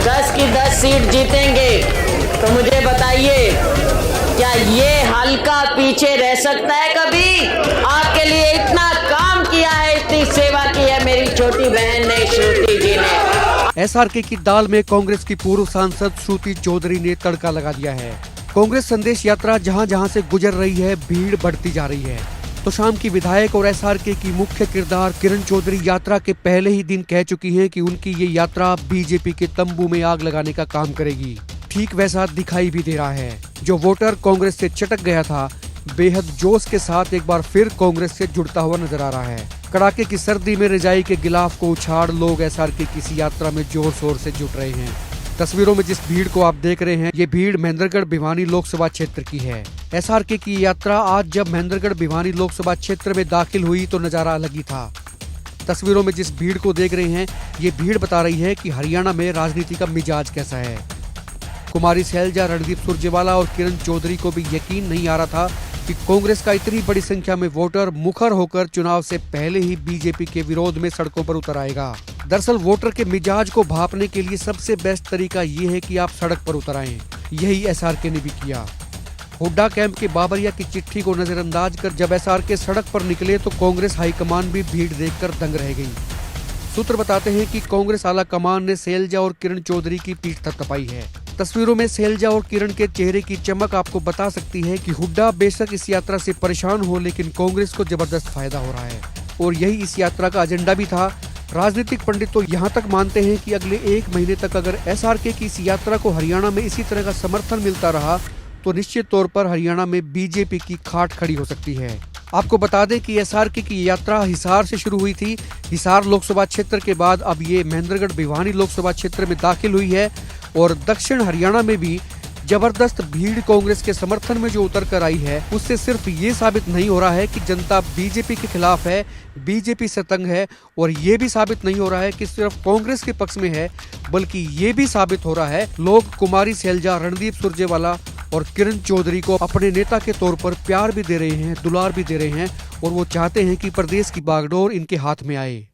10 की 10 सीट जीतेंगे। तो मुझे बताइए, क्या ये हल्का पीछे रह सकता है कभी? आपके लिए इतना काम किया है, इतनी सेवा की है मेरी छोटी बहन ने, श्रुति जी ने। एसआरके की दाल में कांग्रेस की पूर्व सांसद श्रुति चौधरी ने तड़का लगा दिया है। कांग्रेस संदेश यात्रा जहां जहां से गुजर रही है, भीड़ बढ़ती जा रही है। तो शाम की विधायक और एसआरके की मुख्य किरदार किरण चौधरी यात्रा के पहले ही दिन कह चुकी हैं कि उनकी ये यात्रा बीजेपी के तंबू में आग लगाने का काम करेगी। ठीक वैसा दिखाई भी दे रहा है। जो वोटर कांग्रेस से चटक गया था, बेहद जोश के साथ एक बार फिर कांग्रेस से जुड़ता हुआ नजर आ रहा है। कड़ाके की सर्दी में रजाई के गिलाफ को उछाड़ लोग एसआरके की इस यात्रा में जोर शोर से जुट रहे हैं। तस्वीरों में जिस भीड़ को आप देख रहे हैं, ये भीड़ महेंद्रगढ़ भिवानी लोकसभा क्षेत्र की है। एसआरके की यात्रा आज जब महेंद्रगढ़ भिवानी लोकसभा क्षेत्र में दाखिल हुई तो नजारा अलग ही था। तस्वीरों में जिस भीड़ को देख रहे हैं, ये भीड़ बता रही है कि हरियाणा में राजनीति का मिजाज कैसा है। कुमारी शैलजा, रणदीप सुरजेवाला और किरण चौधरी को भी यकीन नहीं आ रहा था कि कांग्रेस का इतनी बड़ी संख्या में वोटर मुखर होकर चुनाव से पहले ही बीजेपी के विरोध में सड़कों पर उतर आएगा। दरअसल वोटर के मिजाज को भांपने के लिए सबसे बेस्ट तरीका ये है कि आप सड़क पर उतर आएं। यही एसआरके ने भी किया। हुड्डा कैंप के बाबरिया की चिट्ठी को नजरअंदाज कर जब एसआरके सड़क पर निकले तो कांग्रेस हाईकमान भी भीड़ देखकर दंग रह गई। सूत्र बताते हैं कि कांग्रेस आला कमान ने शैलजा और किरण चौधरी की पीठ थपथपाई है। तस्वीरों में शैलजा और किरण के चेहरे की चमक आपको बता सकती है कि हुड्डा बेशक इस यात्रा से परेशान हो, लेकिन कांग्रेस को जबरदस्त फायदा हो रहा है और यही इस यात्रा का एजेंडा भी था। राजनीतिक पंडित तो यहाँ तक मानते हैं कि अगले 1 महीने तक अगर एसआरके की इस यात्रा को हरियाणा में इसी तरह का समर्थन मिलता रहा तो निश्चित तौर पर हरियाणा में बीजेपी की खाट खड़ी हो सकती है। आपको बता दें कि एसआरके की यात्रा हिसार से शुरू हुई थी। हिसार लोकसभा क्षेत्र के बाद अब ये महेंद्रगढ़ भिवानी लोकसभा क्षेत्र में दाखिल हुई है और दक्षिण हरियाणा में भी जबरदस्त भीड़ कांग्रेस के समर्थन में जो उतर कर आई है, उससे सिर्फ ये साबित नहीं हो रहा है कि जनता बीजेपी के खिलाफ है, बीजेपी से तंग है, और ये भी साबित नहीं हो रहा है कि सिर्फ कांग्रेस के पक्ष में है, बल्कि ये भी साबित हो रहा है लोग कुमारी शैलजा, रणदीप सुरजेवाला और किरण चौधरी को अपने नेता के तौर पर प्यार भी दे रहे हैं, दुलार भी दे रहे हैं और वो चाहते हैं कि प्रदेश की बागडोर इनके हाथ में आए।